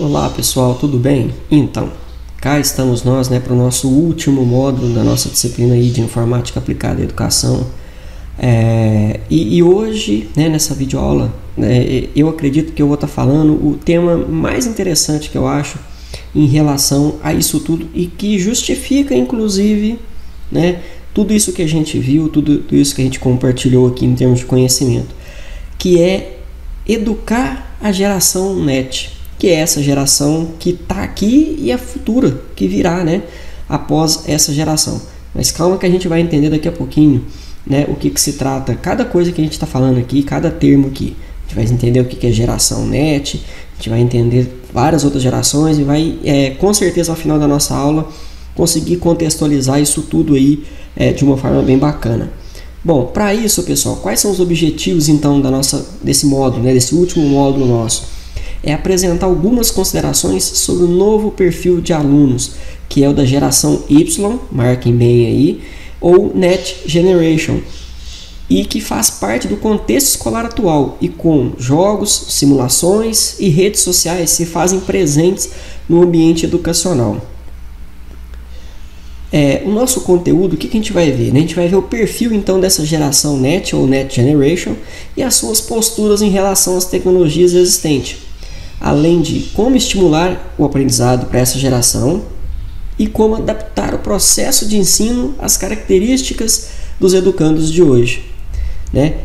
Olá pessoal, tudo bem? Então, cá estamos nós, para o nosso último módulo da nossa disciplina aí de Informática Aplicada à Educação. E hoje, nessa videoaula, eu acredito que eu vou estar falando o tema mais interessante que eu acho em relação a isso tudo e que justifica, inclusive, tudo isso que a gente viu, tudo isso que a gente compartilhou aqui em termos de conhecimento, que é educar a geração NET, que é essa geração que está aqui e a futura que virá, após essa geração. Mas calma que a gente vai entender daqui a pouquinho, o que se trata, cada coisa que a gente está falando aqui, cada termo aqui. A gente vai entender o que é geração NET, a gente vai entender várias outras gerações e vai, com certeza, ao final da nossa aula, conseguir contextualizar isso tudo aí de uma forma bem bacana. Bom, para isso, pessoal, quais são os objetivos então desse módulo, desse último módulo nosso? É apresentar algumas considerações sobre o novo perfil de alunos, que é o da geração Y, marquem bem aí, ou Net Generation, e que faz parte do contexto escolar atual e com jogos, simulações e redes sociais se fazem presentes no ambiente educacional. O nosso conteúdo, o que a gente vai ver? A gente vai ver o perfil então dessa geração NET ou Net Generation e as suas posturas em relação às tecnologias existentes, além de como estimular o aprendizado para essa geração e como adaptar o processo de ensino às características dos educandos de hoje,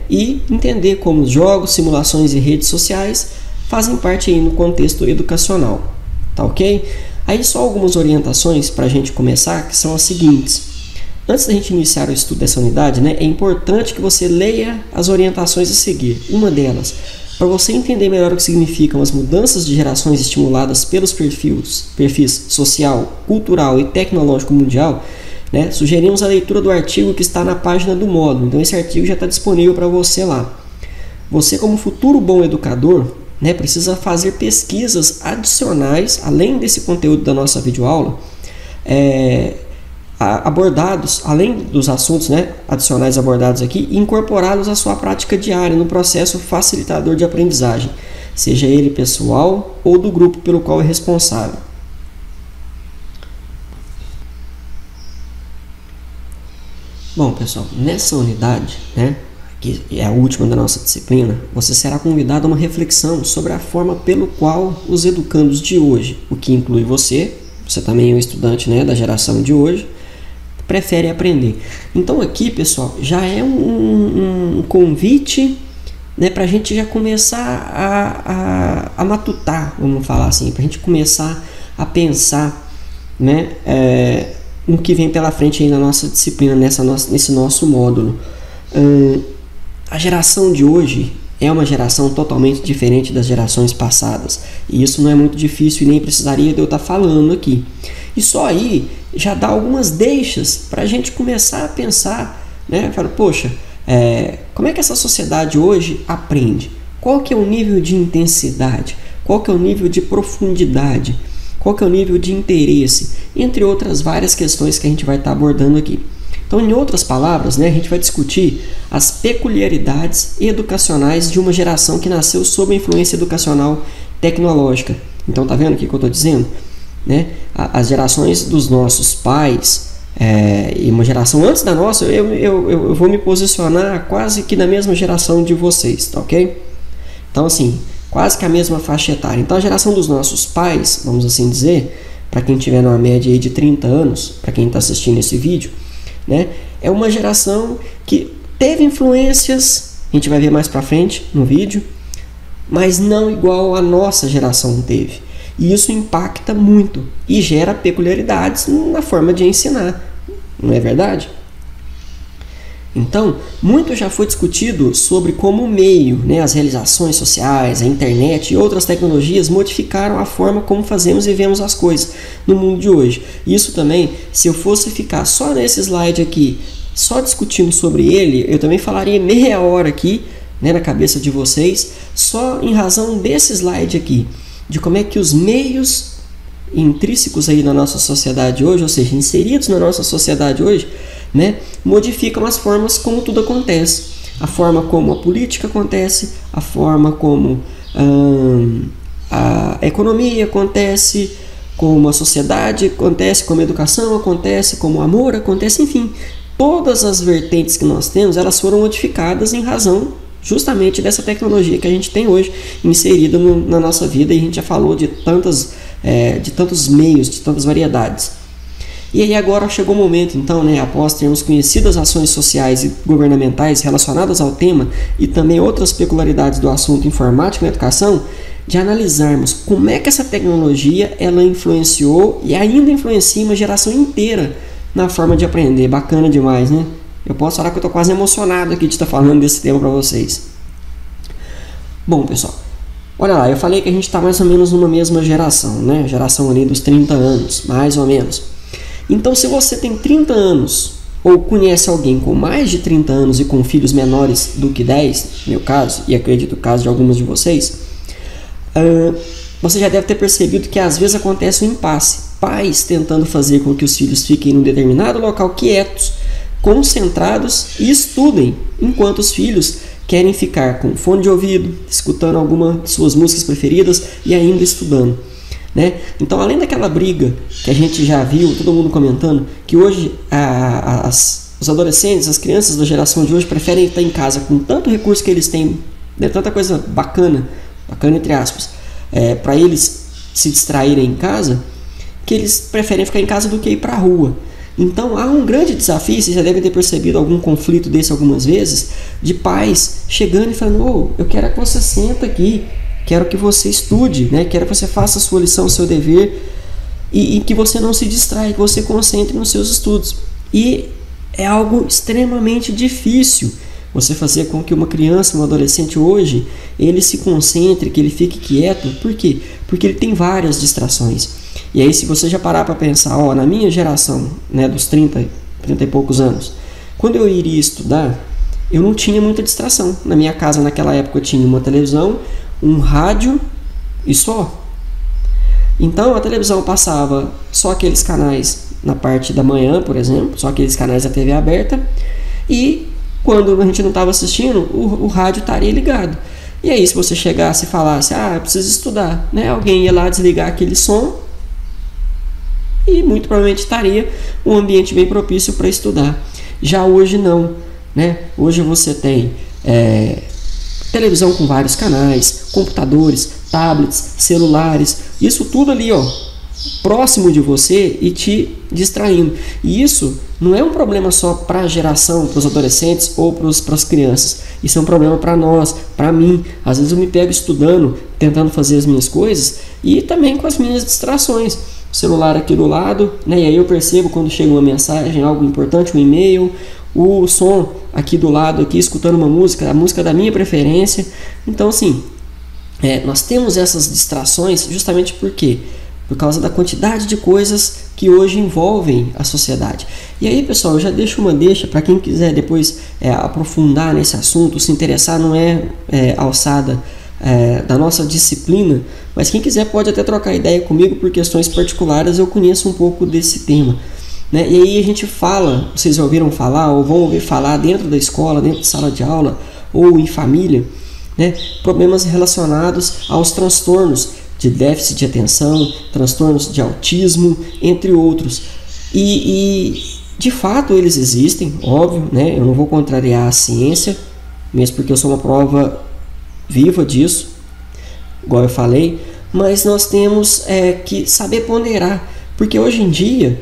e entender como os jogos, simulações e redes sociais fazem parte aí no contexto educacional, tá ok? Aí só algumas orientações para a gente começar, que são as seguintes. Antes da gente iniciar o estudo dessa unidade, é importante que você leia as orientações a seguir. Uma delas, para você entender melhor o que significam as mudanças de gerações estimuladas pelos perfis social, cultural e tecnológico mundial, sugerimos a leitura do artigo que está na página do módulo. Então esse artigo já está disponível para você lá. Você, como futuro bom educador, precisa fazer pesquisas adicionais, além desse conteúdo da nossa videoaula, abordados, além dos assuntos adicionais abordados aqui, e incorporá-los à sua prática diária no processo facilitador de aprendizagem, seja ele pessoal ou do grupo pelo qual é responsável. Bom, pessoal, nessa unidade, que é a última da nossa disciplina, você será convidado a uma reflexão sobre a forma pelo qual os educandos de hoje, o que inclui você também é um estudante da geração de hoje, prefere aprender. Então aqui, pessoal, já é um convite para a gente já começar a matutar, vamos falar assim, para a gente começar a pensar no que vem pela frente aí na nossa disciplina, nesse nosso módulo. A geração de hoje é uma geração totalmente diferente das gerações passadas, e isso não é muito difícil e nem precisaria de eu estar falando aqui. E só aí já dá algumas deixas para a gente começar a pensar, Fala, poxa, como é que essa sociedade hoje aprende? Qual que é o nível de intensidade? Qual que é o nível de profundidade? Qual que é o nível de interesse? Entre outras várias questões que a gente vai estar abordando aqui. Então, em outras palavras, a gente vai discutir as peculiaridades educacionais de uma geração que nasceu sob a influência educacional tecnológica. Então, tá vendo o que eu estou dizendo? As gerações dos nossos pais e uma geração antes da nossa, eu vou me posicionar quase que na mesma geração de vocês, tá ok? Então, assim, quase que a mesma faixa etária. Então, a geração dos nossos pais, vamos assim dizer, para quem tiver numa média aí de 30 anos, para quem está assistindo esse vídeo, é uma geração que teve influências, a gente vai ver mais para frente no vídeo, mas não igual a nossa geração teve. E isso impacta muito e gera peculiaridades na forma de ensinar, não é verdade? Então, muito já foi discutido sobre como o meio, as realizações sociais, a internet e outras tecnologias modificaram a forma como fazemos e vemos as coisas no mundo de hoje. Isso também, se eu fosse ficar só nesse slide aqui, só discutindo sobre ele, eu também falaria meia hora aqui, na cabeça de vocês, só em razão desse slide aqui, de como é que os meios intrínsecos aí na nossa sociedade hoje, ou seja, inseridos na nossa sociedade hoje, modificam as formas como tudo acontece, a forma como a política acontece, a forma como a economia, acontece como a sociedade, acontece como a educação, acontece como o amor, acontece, enfim. Todas as vertentes que nós temos, elas foram modificadas em razão justamente dessa tecnologia que a gente tem hoje inserida na nossa vida, e a gente já falou de tantos meios, de tantas variedades. E aí agora chegou o momento, então, após termos conhecido as ações sociais e governamentais relacionadas ao tema e também outras peculiaridades do assunto informática na educação, de analisarmos como é que essa tecnologia ela influenciou e ainda influencia uma geração inteira na forma de aprender. Bacana demais, né? Eu posso falar que eu estou quase emocionado aqui de estar falando desse tema para vocês. Bom, pessoal, olha lá, eu falei que a gente está mais ou menos numa mesma geração, né? Geração ali dos 30 anos, mais ou menos. Então, se você tem 30 anos ou conhece alguém com mais de 30 anos e com filhos menores do que 10, no meu caso, e acredito no caso de alguns de vocês, você já deve ter percebido que às vezes acontece um impasse. Pais tentando fazer com que os filhos fiquem em um determinado local quietos, concentrados e estudem, enquanto os filhos querem ficar com fone de ouvido, escutando alguma de suas músicas preferidas e ainda estudando. Então, além daquela briga que a gente já viu, todo mundo comentando, que hoje os adolescentes, as crianças da geração de hoje preferem estar em casa com tanto recurso que eles têm, tanta coisa bacana entre aspas, para eles se distraírem em casa, que eles preferem ficar em casa do que ir para a rua. Então há um grande desafio, vocês já devem ter percebido algum conflito desse algumas vezes, de pais chegando e falando: eu quero que você senta aqui, quero que você estude, quero que você faça a sua lição, o seu dever, e que você não se distraia, que você concentre nos seus estudos. E é algo extremamente difícil você fazer com que uma criança, um adolescente hoje, ele se concentre, que ele fique quieto. Por quê? Porque ele tem várias distrações. E aí, se você já parar para pensar, na minha geração, dos 30 e poucos anos, quando eu iria estudar, eu não tinha muita distração. Na minha casa, naquela época, eu tinha uma televisão, um rádio e só. Então, a televisão passava só aqueles canais na parte da manhã, por exemplo, só aqueles canais da TV aberta, e quando a gente não estava assistindo, o rádio estaria ligado. E aí, se você chegasse e falasse: eu preciso estudar, alguém ia lá desligar aquele som e muito provavelmente estaria um ambiente bem propício para estudar. Já hoje não, Hoje você tem televisão com vários canais, computadores, tablets, celulares, isso tudo ali, próximo de você e te distraindo. E isso não é um problema só para a geração, para os adolescentes ou para as crianças. Isso é um problema para nós, para mim. Às vezes eu me pego estudando, tentando fazer as minhas coisas e também com as minhas distrações. O celular aqui do lado, e aí eu percebo quando chega uma mensagem, algo importante, um e-mail, o som aqui do lado, aqui, escutando uma música, a música da minha preferência. Então, assim, nós temos essas distrações justamente por quê? Por causa da quantidade de coisas que hoje envolvem a sociedade. E aí, pessoal, eu já deixo uma deixa para quem quiser depois aprofundar nesse assunto, se interessar, não é alçada da nossa disciplina, mas quem quiser pode até trocar ideia comigo por questões particulares, eu conheço um pouco desse tema. E aí a gente fala, vocês já ouviram falar ou vão ouvir falar dentro da escola, dentro de sala de aula ou em família, problemas relacionados aos transtornos de déficit de atenção, transtornos de autismo, entre outros. E de fato eles existem, óbvio, eu não vou contrariar a ciência, mesmo porque eu sou uma prova viva disso, igual eu falei, mas nós temos que saber ponderar, porque hoje em dia,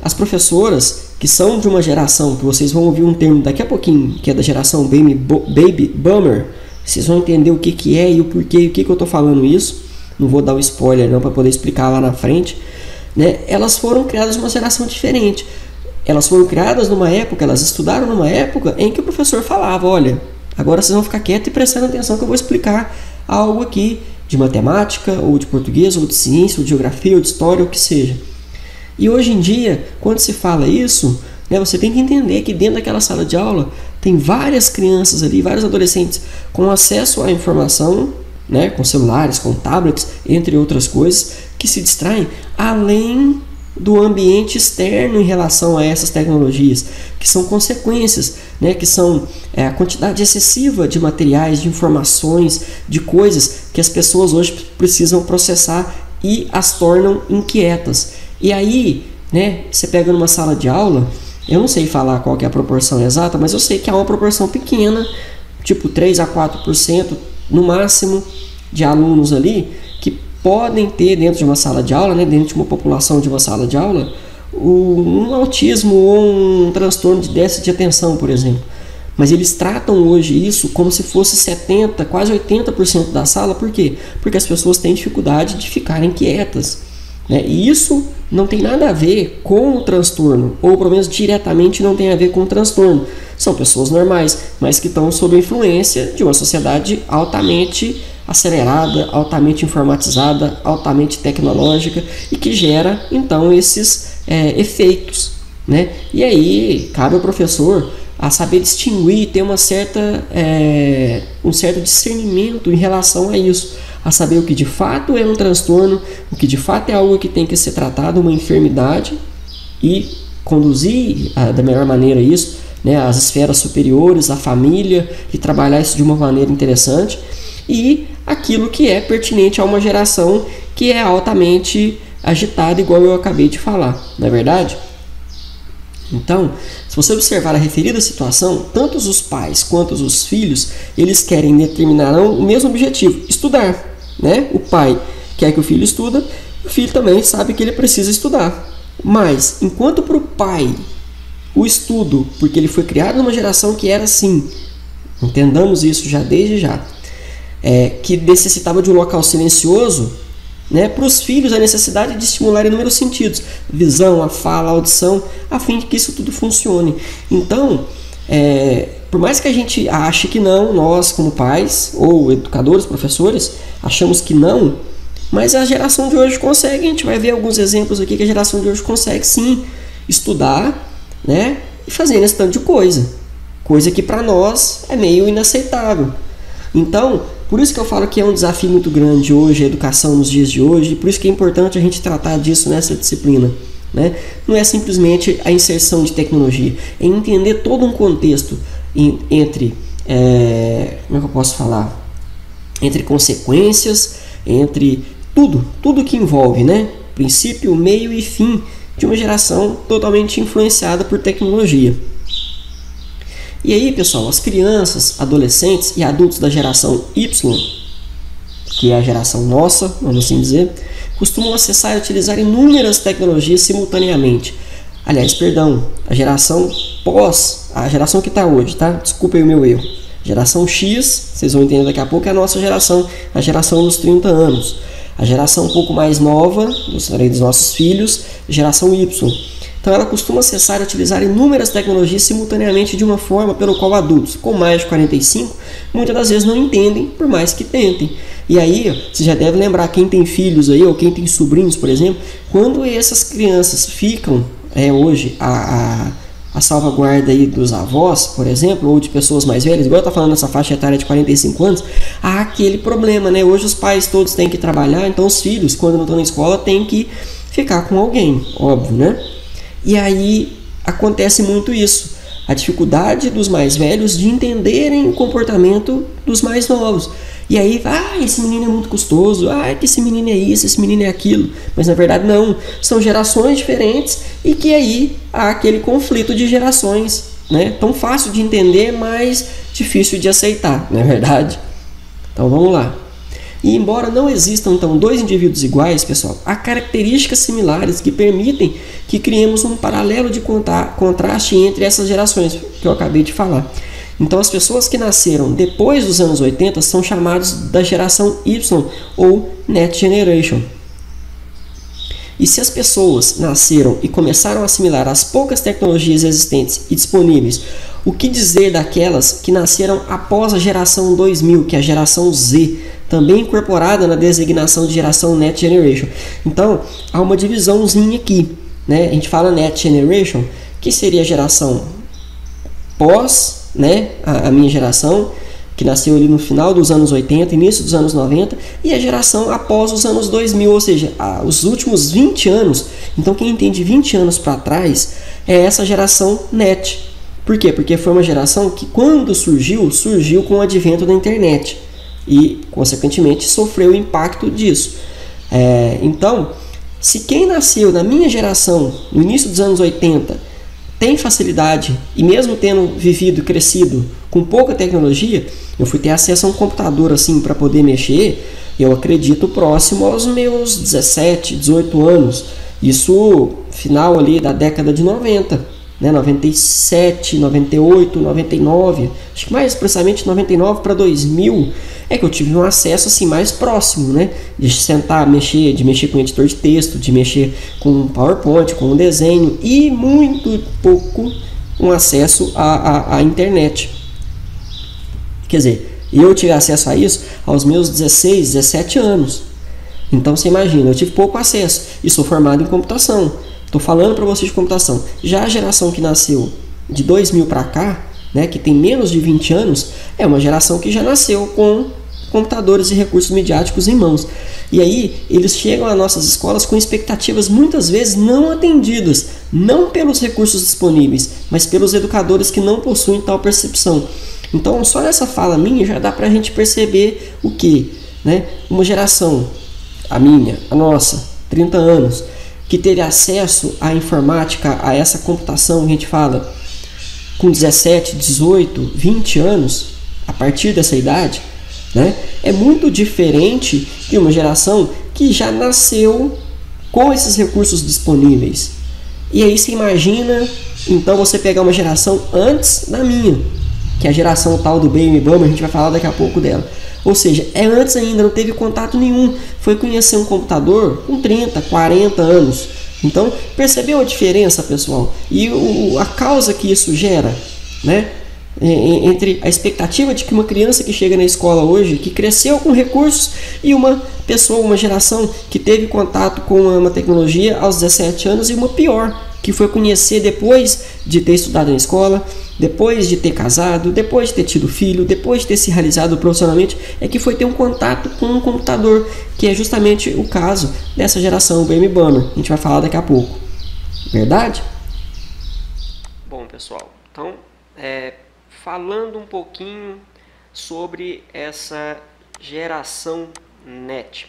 as professoras que são de uma geração, que vocês vão ouvir um termo daqui a pouquinho, que é da geração Baby Boomer, vocês vão entender o que é e o porquê, e o que eu estou falando isso, não vou dar um spoiler não para poder explicar lá na frente, elas foram criadas numa geração diferente, elas foram criadas numa época, elas estudaram numa época em que o professor falava: olha, agora vocês vão ficar quietos e prestando atenção que eu vou explicar algo aqui de matemática, ou de português, ou de ciência, ou de geografia, ou de história, ou o que seja. E hoje em dia, quando se fala isso, você tem que entender que dentro daquela sala de aula tem várias crianças ali, vários adolescentes com acesso à informação, com celulares, com tablets, entre outras coisas, que se distraem, além do ambiente externo em relação a essas tecnologias, que são consequências, né, que são a quantidade excessiva de materiais, de informações, de coisas que as pessoas hoje precisam processar e as tornam inquietas. E aí, né, você pega numa sala de aula, eu não sei falar qual que é a proporção exata, mas eu sei que há uma proporção pequena, tipo 3 a 4% no máximo de alunos ali que podem ter dentro de uma sala de aula, né, dentro de uma população de uma sala de aula, um autismo ou um transtorno de déficit de atenção, por exemplo. Mas eles tratam hoje isso como se fosse 70%, quase 80% da sala. Por quê? Porque as pessoas têm dificuldade de ficarem quietas, né? E isso não tem nada a ver com o transtorno, ou pelo menos diretamente não tem a ver com o transtorno. São pessoas normais, mas que estão sob a influência de uma sociedade altamente acelerada, altamente informatizada, altamente tecnológica e que gera então esses efeitos, né? E aí cabe ao professor a saber distinguir, ter um certo discernimento em relação a isso, a saber o que de fato é um transtorno, o que de fato é algo que tem que ser tratado, uma enfermidade, e conduzir da melhor maneira isso, né, às esferas superiores, à família, e trabalhar isso de uma maneira interessante, e aquilo que é pertinente a uma geração que é altamente agitada, igual eu acabei de falar, não é verdade? Então, se você observar a referida situação, tanto os pais quanto os filhos, eles querem determinar o mesmo objetivo, estudar, né? O pai quer que o filho estuda, o filho também sabe que ele precisa estudar. Mas, enquanto para o pai o estudo, porque ele foi criado numa geração que era assim, entendamos isso já desde já, que necessitava de um local silencioso, né, para os filhos a necessidade de estimular inúmeros sentidos, visão, a fala, a audição, a fim de que isso tudo funcione. Então, por mais que a gente ache que não, nós como pais, ou educadores, professores, achamos que não, mas a geração de hoje consegue, a gente vai ver alguns exemplos aqui que a geração de hoje consegue sim estudar, né, e fazer esse tanto de coisa que para nós é meio inaceitável. Então, por isso que eu falo que é um desafio muito grande hoje, a educação nos dias de hoje, e por isso que é importante a gente tratar disso nessa disciplina, né? Não é simplesmente a inserção de tecnologia, é entender todo um contexto entre, como é que eu posso falar? Entre consequências, entre tudo que envolve, né? Princípio, meio e fim de uma geração totalmente influenciada por tecnologia. E aí, pessoal, as crianças, adolescentes e adultos da geração Y, que é a geração nossa, vamos assim dizer, costumam acessar e utilizar inúmeras tecnologias simultaneamente. Aliás, perdão, a geração a geração que está hoje, tá? Desculpem o meu erro. Geração X, vocês vão entender daqui a pouco, é a nossa geração, a geração dos 30 anos. A geração um pouco mais nova, dos nossos filhos, geração Y. Então ela costuma acessar e utilizar inúmeras tecnologias simultaneamente de uma forma pelo qual adultos com mais de 45 muitas das vezes não entendem, por mais que tentem. E aí, você já deve lembrar, quem tem filhos aí, ou quem tem sobrinhos, por exemplo, quando essas crianças ficam hoje a salvaguarda aí dos avós, por exemplo, ou de pessoas mais velhas, igual eu estou falando nessa faixa etária de 45 anos, há aquele problema, né? Hoje os pais todos têm que trabalhar, então os filhos, quando não estão na escola, têm que ficar com alguém, óbvio, né? E aí acontece muito isso, a dificuldade dos mais velhos de entenderem o comportamento dos mais novos. E aí, esse menino é muito custoso, que esse menino é isso, esse menino é aquilo. Mas na verdade não, são gerações diferentes e que aí há aquele conflito de gerações, né? Tão fácil de entender, mas difícil de aceitar, não é verdade? Então vamos lá. E embora não existam então dois indivíduos iguais, pessoal, há características similares que permitem que criemos um paralelo de contraste entre essas gerações que eu acabei de falar. Então as pessoas que nasceram depois dos anos 80 são chamadas da geração Y ou Next Generation. E se as pessoas nasceram e começaram a assimilar as poucas tecnologias existentes e disponíveis, o que dizer daquelas que nasceram após a geração 2000, que é a geração Z, também incorporada na designação de geração Next Generation? Então, há uma divisãozinha aqui, né? A gente fala Next Generation, que seria a geração pós, né, a minha geração, que nasceu ali no final dos anos 80, início dos anos 90, e a geração após os anos 2000, ou seja, os últimos 20 anos. Então quem entende 20 anos para trás é essa geração NET. Por quê? Porque foi uma geração que quando surgiu com o advento da internet e, consequentemente, sofreu o impacto disso. Então, se quem nasceu na minha geração, no início dos anos 80, tem facilidade, e mesmo tendo vivido e crescido com pouca tecnologia, eu fui ter acesso a um computador assim para poder mexer, eu acredito próximo aos meus 17, 18 anos. Isso final ali da década de 90. 97, 98, 99, acho que mais precisamente 99 para 2000, é que eu tive um acesso assim mais próximo, né? De sentar, de mexer com editor de texto, de mexer com PowerPoint, com desenho e muito pouco um acesso à internet. Quer dizer, eu tive acesso a isso aos meus 16, 17 anos. Então você imagina, eu tive pouco acesso e sou formado em computação. Estou falando para vocês de computação. Já a geração que nasceu de 2000 para cá, né, que tem menos de 20 anos, é uma geração que já nasceu com computadores e recursos midiáticos em mãos. E aí eles chegam às nossas escolas com expectativas muitas vezes não atendidas, não pelos recursos disponíveis, mas pelos educadores que não possuem tal percepção. Então só nessa fala minha já dá para a gente perceber o que? Né? Uma geração, a minha, a nossa, 30 anos, que teve acesso à informática, a essa computação, a gente fala, com 17, 18, 20 anos, a partir dessa idade, né, é muito diferente de uma geração que já nasceu com esses recursos disponíveis. E aí você imagina, então, você pegar uma geração antes da minha, que é a geração tal do Baby Boomer, a gente vai falar daqui a pouco dela. Ou seja, é antes ainda, não teve contato nenhum. Foi conhecer um computador com 30, 40 anos. Então, percebeu a diferença, pessoal? E a causa que isso gera, né? Entre a expectativa de que uma criança que chega na escola hoje, que cresceu com recursos, e uma pessoa, uma geração que teve contato com uma tecnologia aos 17 anos, e uma pior, que foi conhecer depois de ter estudado na escola, depois de ter casado, depois de ter tido filho, depois de ter se realizado profissionalmente, é que foi ter um contato com um computador, que é justamente o caso dessa geração Baby Boomer. A gente vai falar daqui a pouco. Verdade? Bom, pessoal, então, falando um pouquinho sobre essa geração NET,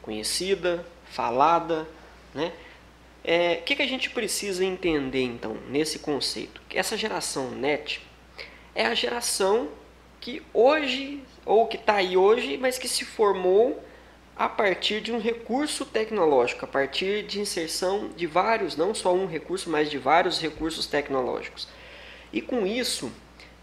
conhecida, falada, né? O que a gente precisa entender então nesse conceito? Que essa geração NET é a geração que hoje, ou que está aí hoje, mas que se formou a partir de um recurso tecnológico, a partir de inserção de vários, não só um recurso, mas de vários recursos tecnológicos. E com isso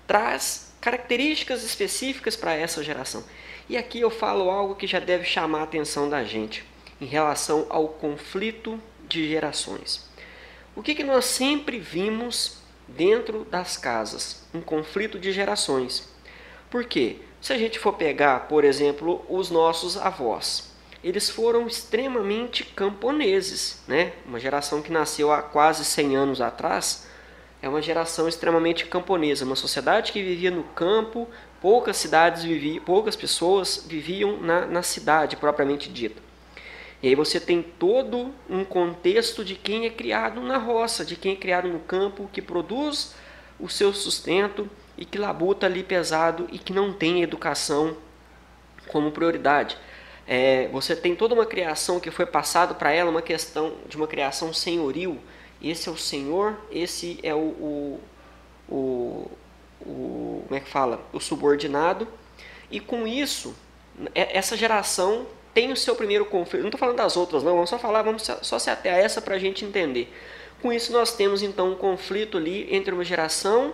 traz características específicas para essa geração. E aqui eu falo algo que já deve chamar a atenção da gente em relação ao conflito de gerações. O que nós sempre vimos dentro das casas? Um conflito de gerações. Por quê? Se a gente for pegar, por exemplo, os nossos avós, eles foram extremamente camponeses, né? Uma geração que nasceu há quase 100 anos atrás é uma geração extremamente camponesa, uma sociedade que vivia no campo, poucas pessoas viviam na cidade propriamente dita. E aí você tem todo um contexto de quem é criado na roça, de quem é criado no campo, que produz o seu sustento e que labuta ali pesado e que não tem educação como prioridade. Você tem toda uma criação que foi passada para ela, uma questão de uma criação senhoril. Esse é o senhor, esse é como é que fala? O subordinado. E com isso, essa geração tem o seu primeiro conflito. Não estou falando das outras, não. Vamos só se ater a essa para a gente entender. Com isso, nós temos então um conflito ali entre uma geração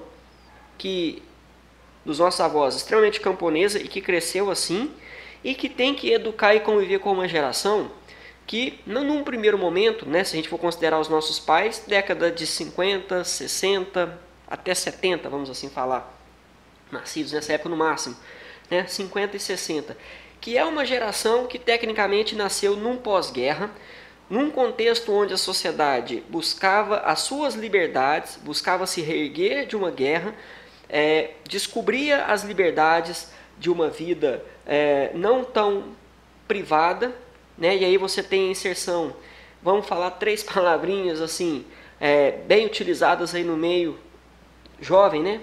dos nossos avós extremamente camponesa e que cresceu assim, e que tem que educar e conviver com uma geração que, num primeiro momento, né, se a gente for considerar os nossos pais, década de 50, 60, até 70, vamos assim falar, nascidos nessa época no máximo, né, 50 e 60, que é uma geração que tecnicamente nasceu num pós-guerra, num contexto onde a sociedade buscava as suas liberdades, buscava se reerguer de uma guerra, descobria as liberdades de uma vida não tão privada, né? E aí você tem a inserção, vamos falar 3 palavrinhas assim, bem utilizadas aí no meio jovem, né?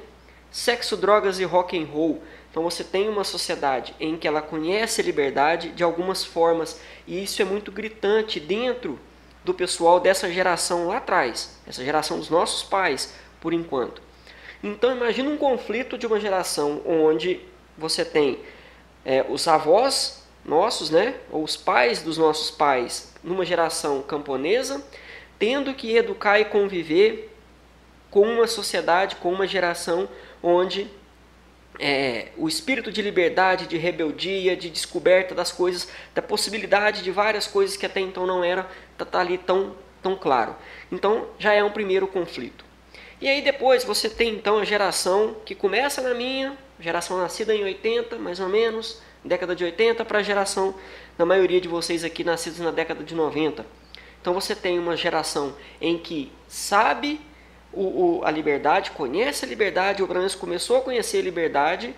Sexo, drogas e rock and roll. Então você tem uma sociedade em que ela conhece a liberdade de algumas formas, e isso é muito gritante dentro do pessoal dessa geração lá atrás, essa geração dos nossos pais, por enquanto. Então imagina um conflito de uma geração onde você tem os avós nossos, né, ou os pais dos nossos pais, numa geração camponesa, tendo que educar e conviver com uma sociedade, com uma geração onde o espírito de liberdade, de rebeldia, de descoberta das coisas, da possibilidade de várias coisas que até então não era, tá ali tão claro. Então já é um primeiro conflito. E aí depois você tem então a geração que começa na minha, geração nascida em 80, mais ou menos, década de 80, para a geração da maioria de vocês aqui nascidos na década de 90. Então você tem uma geração em que sabe a liberdade, conhece a liberdade, ou pelo menos começou a conhecer a liberdade,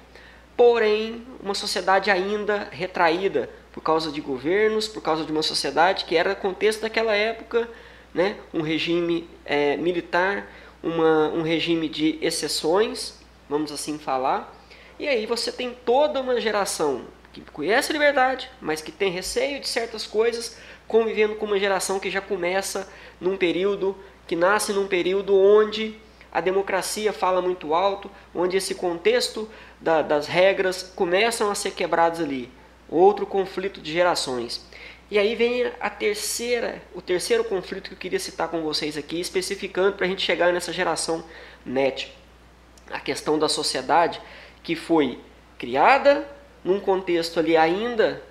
porém uma sociedade ainda retraída por causa de governos, por causa de uma sociedade que era contexto daquela época, né? Um regime militar, um regime de exceções, vamos assim falar. E aí você tem toda uma geração que conhece a liberdade, mas que tem receio de certas coisas, convivendo com uma geração que já começa num período, que nasce num período onde a democracia fala muito alto, onde esse contexto das regras começam a ser quebrados ali. Outro conflito de gerações. E aí vem o terceiro conflito que eu queria citar com vocês aqui, especificando para a gente chegar nessa geração NET. A questão da sociedade que foi criada num contexto ali ainda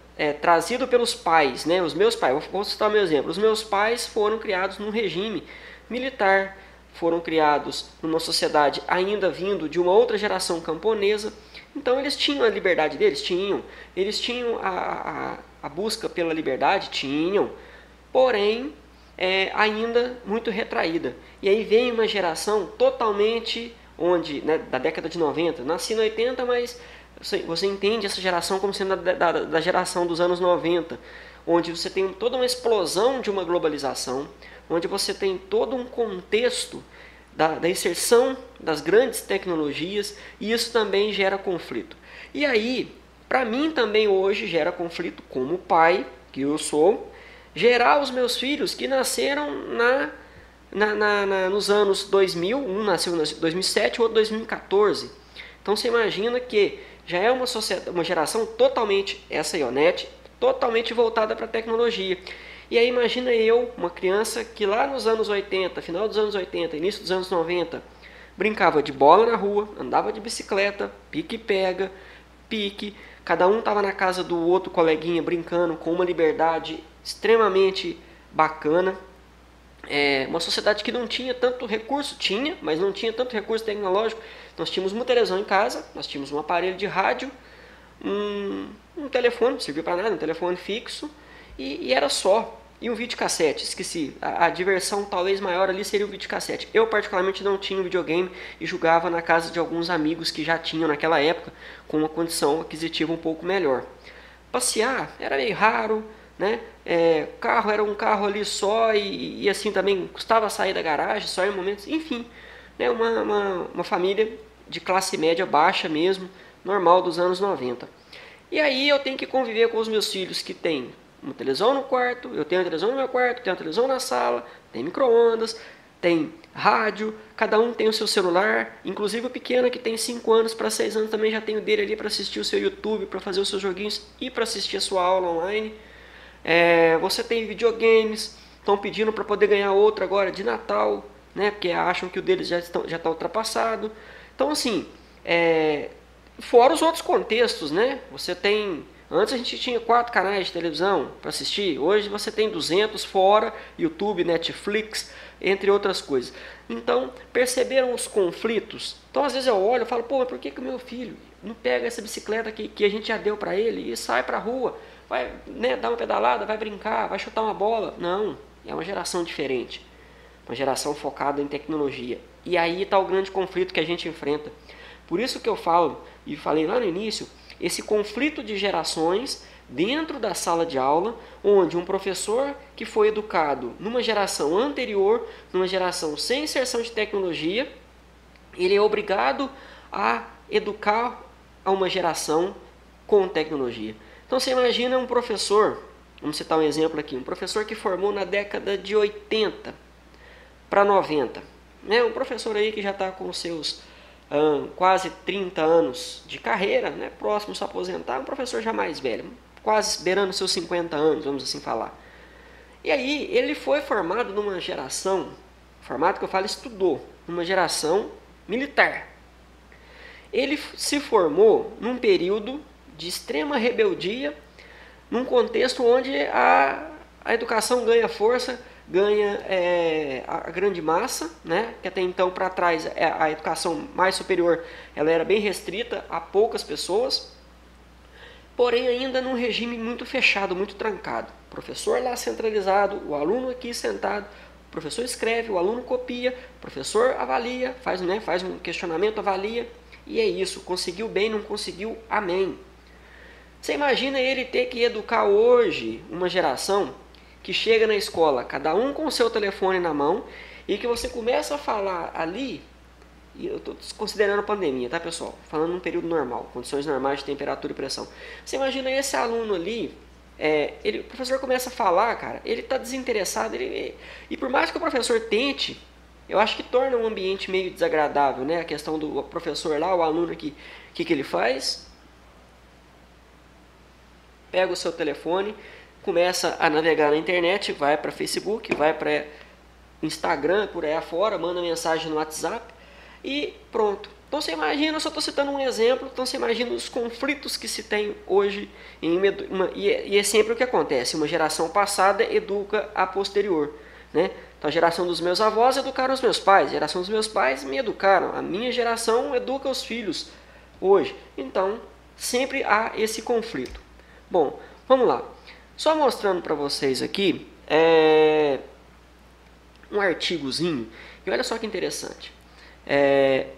trazido pelos pais, né? Os meus pais, vou citar o meu exemplo, os meus pais foram criados num regime militar, foram criados numa sociedade ainda vindo de uma outra geração camponesa, então eles tinham a liberdade deles? Tinham. Eles tinham a busca pela liberdade? Tinham. Porém, ainda muito retraída. E aí vem uma geração totalmente onde, né, da década de 90, nasci em 80, mas você entende essa geração como sendo da geração dos anos 90, onde você tem toda uma explosão de uma globalização, onde você tem todo um contexto da inserção das grandes tecnologias, e isso também gera conflito. E aí, para mim também hoje gera conflito como pai, que eu sou, gerar os meus filhos que nasceram nos anos 2000, um nasceu em 2007, o outro em 2014. Então você imagina que já é uma geração totalmente, essa IONET, totalmente voltada para a tecnologia. E aí imagina eu, uma criança que lá nos anos 80, final dos anos 80, início dos anos 90, brincava de bola na rua, andava de bicicleta, pique-pega, pique, cada um estava na casa do outro coleguinha brincando com uma liberdade extremamente bacana. Uma sociedade que não tinha tanto recurso, tinha, mas não tinha tanto recurso tecnológico. Nós tínhamos uma televisão em casa, nós tínhamos um aparelho de rádio, um telefone, não servia para nada, um telefone fixo, e era só. E um videocassete, esqueci, a diversão talvez maior ali seria o videocassete. Eu particularmente não tinha um videogame e jogava na casa de alguns amigos que já tinham naquela época, com uma condição aquisitiva um pouco melhor. Passear era meio raro, né? Carro era um carro ali só e assim também custava sair da garagem, só em momentos, enfim, né? Uma família de classe média baixa mesmo, normal dos anos 90. E aí eu tenho que conviver com os meus filhos que têm uma televisão no quarto, eu tenho uma televisão no meu quarto, tenho uma televisão na sala, tem micro-ondas, tem rádio, cada um tem o seu celular, inclusive o pequeno que tem 5 anos para 6 anos também já tem o dele ali para assistir o seu YouTube, para fazer os seus joguinhos e para assistir a sua aula online. Você tem videogames, estão pedindo para poder ganhar outro agora de Natal, né, porque acham que o deles já está ultrapassado. Então assim, fora os outros contextos, né, você tem... Antes a gente tinha 4 canais de televisão para assistir, hoje você tem 200 fora, YouTube, Netflix, entre outras coisas. Então, perceberam os conflitos? Então, às vezes eu olho e falo, pô, mas por que o meu filho não pega essa bicicleta que a gente já deu para ele e sai para a rua, vai, né, dar uma pedalada, vai brincar, vai chutar uma bola? Não, é uma geração diferente, uma geração focada em tecnologia. E aí está o grande conflito que a gente enfrenta. Por isso que eu falo, e falei lá no início, esse conflito de gerações dentro da sala de aula, onde um professor que foi educado numa geração anterior, numa geração sem inserção de tecnologia, ele é obrigado a educar a uma geração com tecnologia. Então você imagina um professor, vamos citar um exemplo aqui, um professor que formou na década de 80 para 90, né? Um professor aí que já está com seus quase 30 anos de carreira, né? Próximo a se aposentar, um professor já mais velho, quase beirando seus 50 anos, vamos assim falar. E aí ele foi formado numa geração, formado que eu falo estudou, numa geração militar. Ele se formou num período de extrema rebeldia, num contexto onde a educação ganha força, ganha a grande massa, né? Que até então para trás a educação mais superior ela era bem restrita a poucas pessoas, porém ainda num regime muito fechado, muito trancado. O professor lá centralizado, o aluno aqui sentado, o professor escreve, o aluno copia, o professor avalia, faz um questionamento, avalia, e é isso, conseguiu bem, não conseguiu, amém. Você imagina ele ter que educar hoje uma geração que chega na escola, cada um com o seu telefone na mão, e que você começa a falar ali, e eu estou considerando a pandemia, tá pessoal? Falando num período normal, condições normais de temperatura e pressão. Você imagina esse aluno ali, o professor começa a falar, cara, ele está desinteressado, e por mais que o professor tente, eu acho que torna um ambiente meio desagradável, né? A questão do professor lá, o aluno aqui, o que ele faz? Pega o seu telefone, começa a navegar na internet, vai para Facebook, vai para Instagram, por aí afora, manda mensagem no WhatsApp e pronto. Então você imagina, eu só estou citando um exemplo, então você imagina os conflitos que se tem hoje, e é sempre o que acontece, uma geração passada educa a posterior, né? Então a geração dos meus avós educaram os meus pais, a geração dos meus pais me educaram, a minha geração educa os filhos hoje. Então sempre há esse conflito. Bom, vamos lá. Só mostrando para vocês aqui um artigozinho, e olha só que interessante.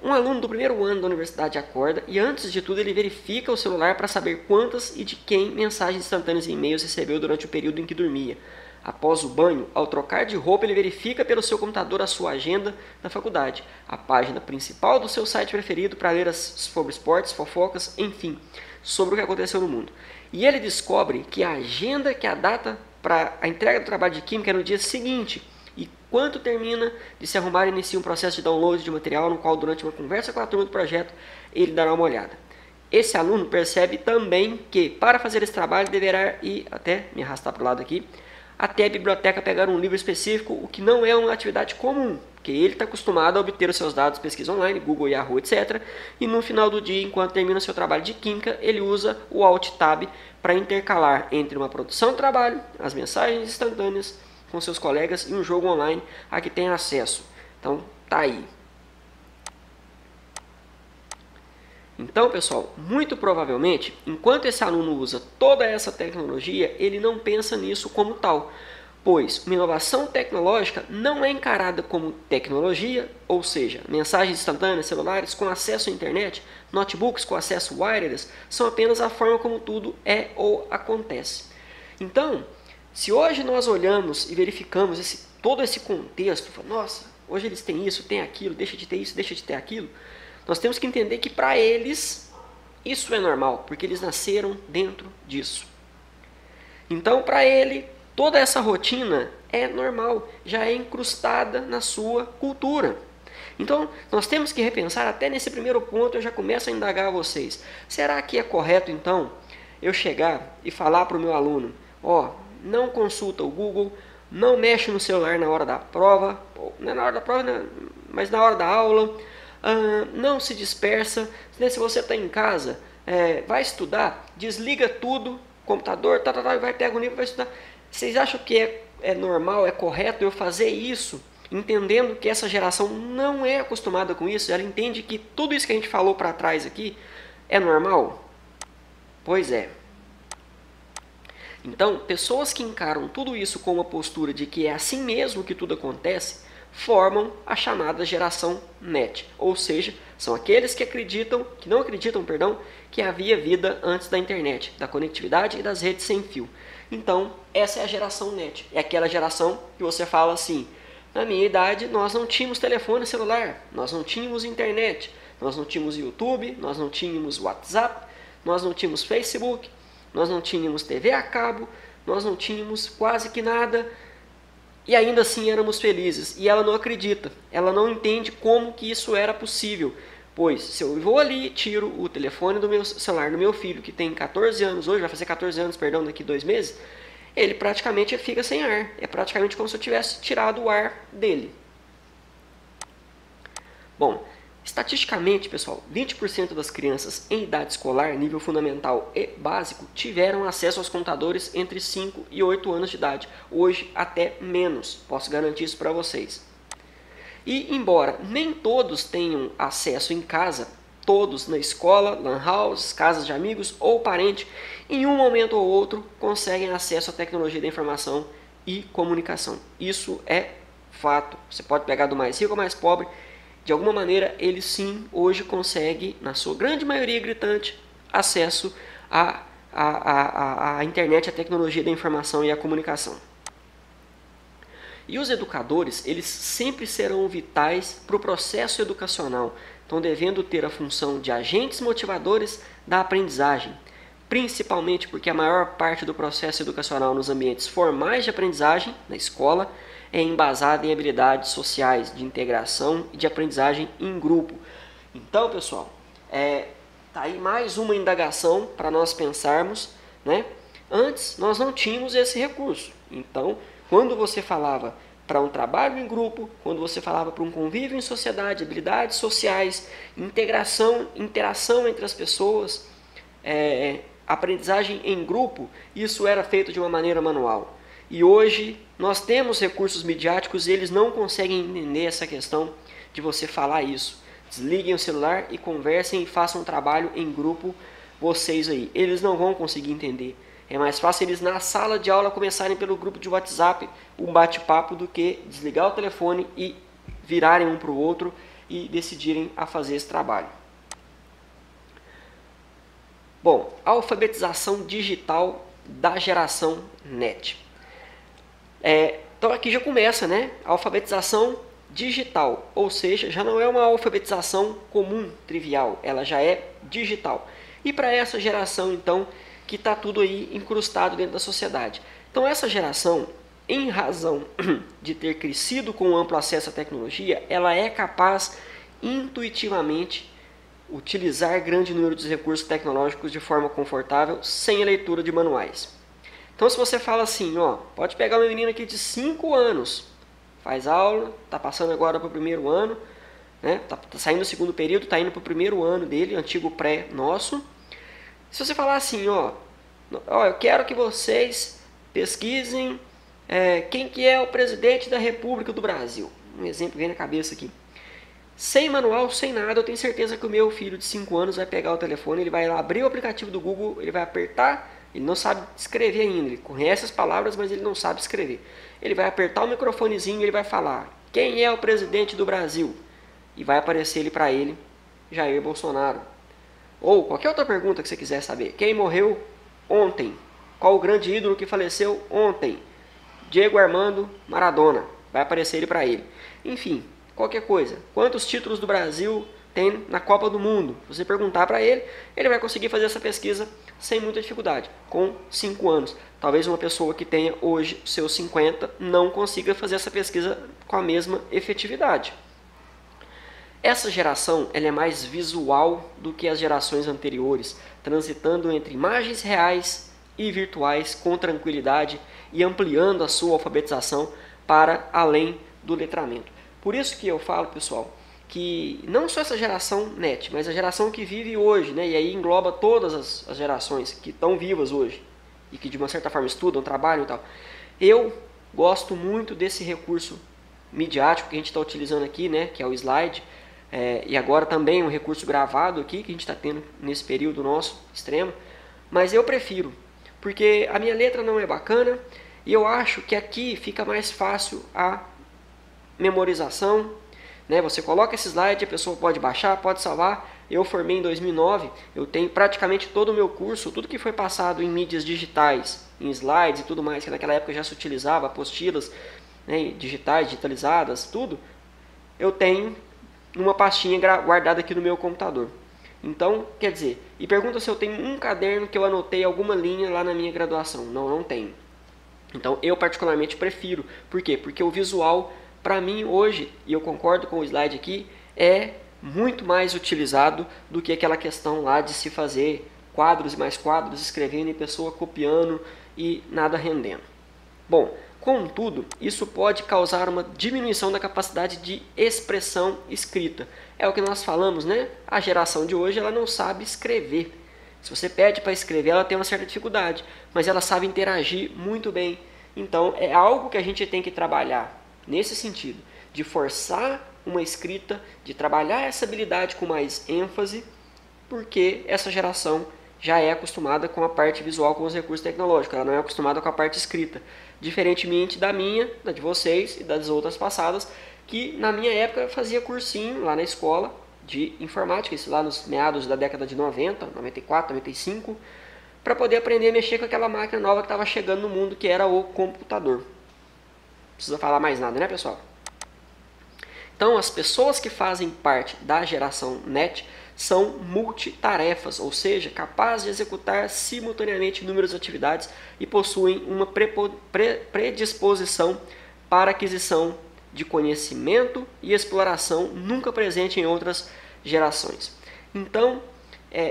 Um aluno do primeiro ano da universidade acorda e antes de tudo ele verifica o celular para saber quantas e de quem mensagens instantâneas e e-mails recebeu durante o período em que dormia. Após o banho, ao trocar de roupa, ele verifica pelo seu computador a sua agenda da faculdade, a página principal do seu site preferido para ler sobre esportes, fofocas, enfim, sobre o que aconteceu no mundo. E ele descobre que a agenda, que a data para a entrega do trabalho de química é no dia seguinte, e quando termina de se arrumar, inicia um processo de download de material no qual, durante uma conversa com a turma do projeto, ele dará uma olhada. Esse aluno percebe também que, para fazer esse trabalho, deverá ir, até me arrastar para o lado aqui, até a biblioteca pegar um livro específico, o que não é uma atividade comum, porque ele está acostumado a obter os seus dados de pesquisa online, Google, Yahoo, etc. E no final do dia, enquanto termina seu trabalho de química, ele usa o Alt Tab para intercalar entre uma produção de trabalho, as mensagens instantâneas com seus colegas e um jogo online a que tem acesso. Então, tá aí. Então, pessoal, muito provavelmente, enquanto esse aluno usa toda essa tecnologia, ele não pensa nisso como tal, pois uma inovação tecnológica não é encarada como tecnologia, ou seja, mensagens instantâneas, celulares com acesso à internet, notebooks com acesso wireless, são apenas a forma como tudo é ou acontece. Então, se hoje nós olhamos e verificamos todo esse contexto, nossa, hoje eles têm isso, têm aquilo, deixa de ter isso, deixa de ter aquilo, nós temos que entender que para eles isso é normal, porque eles nasceram dentro disso. Então, para ele, toda essa rotina é normal, já é incrustada na sua cultura. Então, nós temos que repensar, até nesse primeiro ponto eu já começo a indagar vocês. Será que é correto, então, eu chegar e falar para o meu aluno, não consulta o Google, não mexe no celular na hora da prova, não é na hora da prova, mas na hora da aula, não se dispersa, se você está em casa, vai estudar, desliga tudo, computador, vai pegar o livro e vai estudar. Vocês acham que é normal, é correto eu fazer isso, entendendo que essa geração não é acostumada com isso, ela entende que tudo isso que a gente falou para trás aqui é normal? Pois é. Então, pessoas que encaram tudo isso com uma postura de que é assim mesmo que tudo acontece, formam a chamada geração NET, ou seja, são aqueles que não acreditam, que havia vida antes da internet, da conectividade e das redes sem fio. Então, essa é a geração NET, é aquela geração que você fala assim: na minha idade nós não tínhamos telefone celular, nós não tínhamos internet, nós não tínhamos YouTube, nós não tínhamos WhatsApp, nós não tínhamos Facebook, nós não tínhamos TV a cabo, nós não tínhamos quase que nada, e ainda assim éramos felizes. E ela não acredita, ela não entende como que isso era possível, pois se eu vou ali e tiro o telefone do meu celular do meu filho, que tem 14 anos hoje, vai fazer 14 anos, daqui 2 meses, ele praticamente fica sem ar, é praticamente como se eu tivesse tirado o ar dele. Bom, estatisticamente, pessoal, 20% das crianças em idade escolar, nível fundamental e básico, tiveram acesso aos computadores entre 5 e 8 anos de idade. Hoje, até menos. Posso garantir isso para vocês. E, embora nem todos tenham acesso em casa, todos na escola, lan house, casas de amigos ou parente, em um momento ou outro, conseguem acesso à tecnologia da informação e comunicação. Isso é fato. Você pode pegar do mais rico ao mais pobre. De alguma maneira, ele sim, hoje consegue, na sua grande maioria gritante, acesso à internet, à tecnologia da informação e à comunicação. E os educadores, eles sempre serão vitais para o processo educacional, estão devendo ter a função de agentes motivadores da aprendizagem, principalmente porque a maior parte do processo educacional nos ambientes formais de aprendizagem, na escola, é embasada em habilidades sociais, de integração e de aprendizagem em grupo. Então, pessoal, tá aí mais uma indagação para nós pensarmos, né? Antes, nós não tínhamos esse recurso. Então, quando você falava para um trabalho em grupo, quando você falava para um convívio em sociedade, habilidades sociais, interação entre as pessoas, aprendizagem em grupo, isso era feito de uma maneira manual. E hoje nós temos recursos midiáticos e eles não conseguem entender essa questão de você falar isso. Desliguem o celular e conversem e façam um trabalho em grupo, vocês aí. Eles não vão conseguir entender. É mais fácil eles na sala de aula começarem pelo grupo de WhatsApp um bate-papo do que desligar o telefone e virarem um para o outro e decidirem a fazer esse trabalho. Bom, alfabetização digital da geração NET. Então aqui já começa, né? A alfabetização digital, ou seja, já não é uma alfabetização comum, trivial, ela já é digital. E para essa geração, então, que está tudo aí incrustado dentro da sociedade. Então essa geração, em razão de ter crescido com amplo acesso à tecnologia, ela é capaz intuitivamente utilizar grande número de recursos tecnológicos de forma confortável, sem a leitura de manuais. Então, se você fala assim, pode pegar uma menina aqui de 5 anos, faz aula, está passando agora para o primeiro ano, né? Tá saindo do segundo período, está indo para o primeiro ano dele, antigo pré nosso. Se você falar assim, eu quero que vocês pesquisem quem que é o presidente da República do Brasil. Um exemplo vem na cabeça aqui. Sem manual, sem nada, eu tenho certeza que o meu filho de 5 anos vai pegar o telefone, ele vai lá abrir o aplicativo do Google, ele vai apertar. Ele não sabe escrever ainda, ele conhece as palavras, mas ele não sabe escrever. Ele vai apertar o microfonezinho e ele vai falar: quem é o presidente do Brasil? E vai aparecer para ele, Jair Bolsonaro. Ou qualquer outra pergunta que você quiser saber. Quem morreu ontem? Qual o grande ídolo que faleceu ontem? Diego Armando Maradona. Vai aparecer para ele. Enfim, qualquer coisa. Quantos títulos do Brasil tem na Copa do Mundo? Se você perguntar para ele, ele vai conseguir fazer essa pesquisa sem muita dificuldade, com 5 anos. Talvez uma pessoa que tenha hoje seus 50 não consiga fazer essa pesquisa com a mesma efetividade. Essa geração ela é mais visual do que as gerações anteriores, transitando entre imagens reais e virtuais com tranquilidade e ampliando a sua alfabetização para além do letramento. Por isso que eu falo, pessoal, que não só essa geração NET, mas a geração que vive hoje, né, e aí engloba todas as gerações que estão vivas hoje e que de uma certa forma estudam, trabalham e tal. Eu gosto muito desse recurso midiático que a gente está utilizando aqui, né, que é o slide, e agora também um recurso gravado aqui que a gente está tendo nesse período nosso extremo, mas eu prefiro, porque a minha letra não é bacana e eu acho que aqui fica mais fácil a memorização, né? Você coloca esse slide, a pessoa pode baixar, pode salvar. Eu formei em 2009, eu tenho praticamente todo o meu curso, tudo que foi passado em mídias digitais, em slides e tudo mais, que naquela época já se utilizava, apostilas, né, digitais, digitalizadas, tudo, eu tenho numa pastinha guardada aqui no meu computador. Então, quer dizer, e pergunta se eu tenho um caderno que eu anotei alguma linha lá na minha graduação. Não, não tenho. Então, eu particularmente prefiro. Por quê? Porque o visual, para mim, hoje, e eu concordo com o slide aqui, é muito mais utilizado do que aquela questão lá de se fazer quadros e mais quadros, escrevendo e pessoa copiando e nada rendendo. Bom, contudo, isso pode causar uma diminuição da capacidade de expressão escrita. É o que nós falamos, né? A geração de hoje ela não sabe escrever. Se você pede para escrever, ela tem uma certa dificuldade, mas ela sabe interagir muito bem. Então, é algo que a gente tem que trabalhar nesse sentido, de forçar uma escrita, de trabalhar essa habilidade com mais ênfase, porque essa geração já é acostumada com a parte visual, com os recursos tecnológicos, ela não é acostumada com a parte escrita. Diferentemente da minha, da de vocês e das outras passadas, que na minha época fazia cursinho lá na escola de informática, isso lá nos meados da década de 90, 94, 95, para poder aprender a mexer com aquela máquina nova que estava chegando no mundo, que era o computador. Não precisa falar mais nada, né, pessoal? Então, as pessoas que fazem parte da geração NET são multitarefas, ou seja, capazes de executar simultaneamente inúmeras atividades e possuem uma predisposição para aquisição de conhecimento e exploração nunca presente em outras gerações. Então,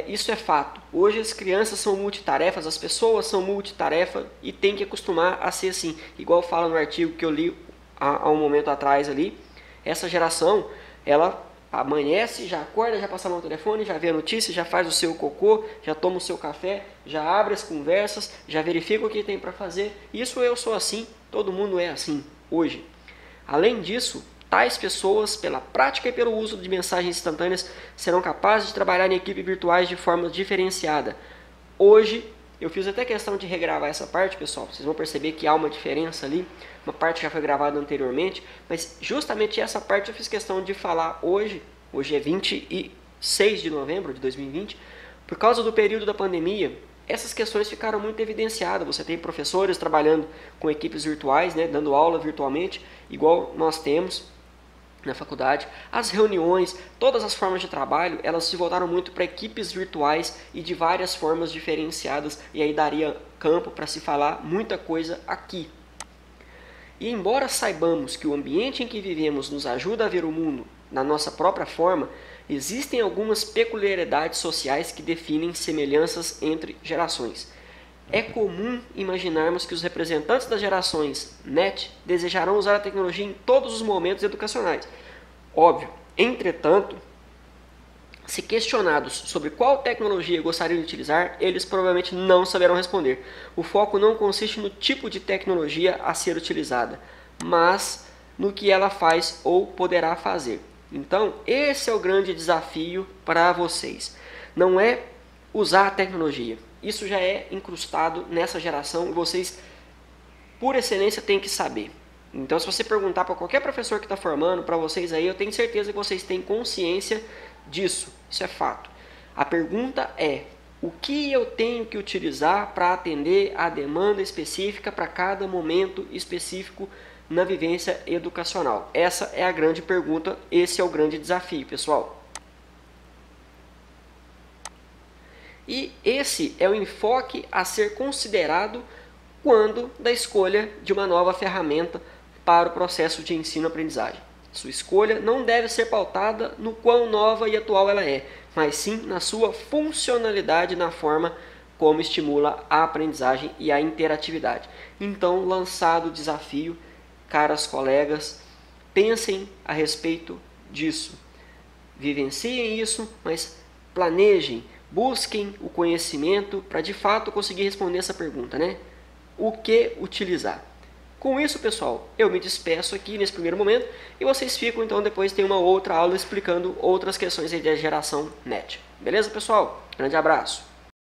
isso é fato. Hoje as crianças são multitarefas, as pessoas são multitarefa e tem que acostumar a ser assim. Igual fala no artigo que eu li há um momento atrás ali, essa geração, ela amanhece, já acorda, já passa no telefone, já vê a notícia, já faz o seu cocô, já toma o seu café, já abre as conversas, já verifica o que tem para fazer. Isso eu sou assim, todo mundo é assim hoje. Além disso, tais pessoas, pela prática e pelo uso de mensagens instantâneas, serão capazes de trabalhar em equipes virtuais de forma diferenciada. Hoje, eu fiz até questão de regravar essa parte, pessoal. Vocês vão perceber que há uma diferença ali. Uma parte já foi gravada anteriormente, mas justamente essa parte eu fiz questão de falar hoje. Hoje é 26 de novembro de 2020. Por causa do período da pandemia, essas questões ficaram muito evidenciadas. Você tem professores trabalhando com equipes virtuais, né, dando aula virtualmente, igual nós temos na faculdade. As reuniões, todas as formas de trabalho, elas se voltaram muito para equipes virtuais e de várias formas diferenciadas, e aí daria campo para se falar muita coisa aqui. E embora saibamos que o ambiente em que vivemos nos ajuda a ver o mundo na nossa própria forma, existem algumas peculiaridades sociais que definem semelhanças entre gerações. É comum imaginarmos que os representantes das gerações NET desejarão usar a tecnologia em todos os momentos educacionais. Óbvio, entretanto, se questionados sobre qual tecnologia gostariam de utilizar, eles provavelmente não saberão responder. O foco não consiste no tipo de tecnologia a ser utilizada, mas no que ela faz ou poderá fazer. Então, esse é o grande desafio para vocês. Não é usar a tecnologia. Isso já é incrustado nessa geração e vocês, por excelência, têm que saber. Então, se você perguntar para qualquer professor que está formando, para vocês aí, eu tenho certeza que vocês têm consciência disso. Isso é fato. A pergunta é: o que eu tenho que utilizar para atender a demanda específica para cada momento específico na vivência educacional? Essa é a grande pergunta, esse é o grande desafio, pessoal. E esse é o enfoque a ser considerado quando da escolha de uma nova ferramenta para o processo de ensino-aprendizagem. Sua escolha não deve ser pautada no quão nova e atual ela é, mas sim na sua funcionalidade, na forma como estimula a aprendizagem e a interatividade. Então, lançado o desafio, caras colegas, pensem a respeito disso. Vivenciem isso, mas planejem, busquem o conhecimento para de fato conseguir responder essa pergunta, né? O que utilizar? Com isso, pessoal, eu me despeço aqui nesse primeiro momento e vocês ficam, então, depois tem uma outra aula explicando outras questões aí da geração NET. Beleza, pessoal? Grande abraço!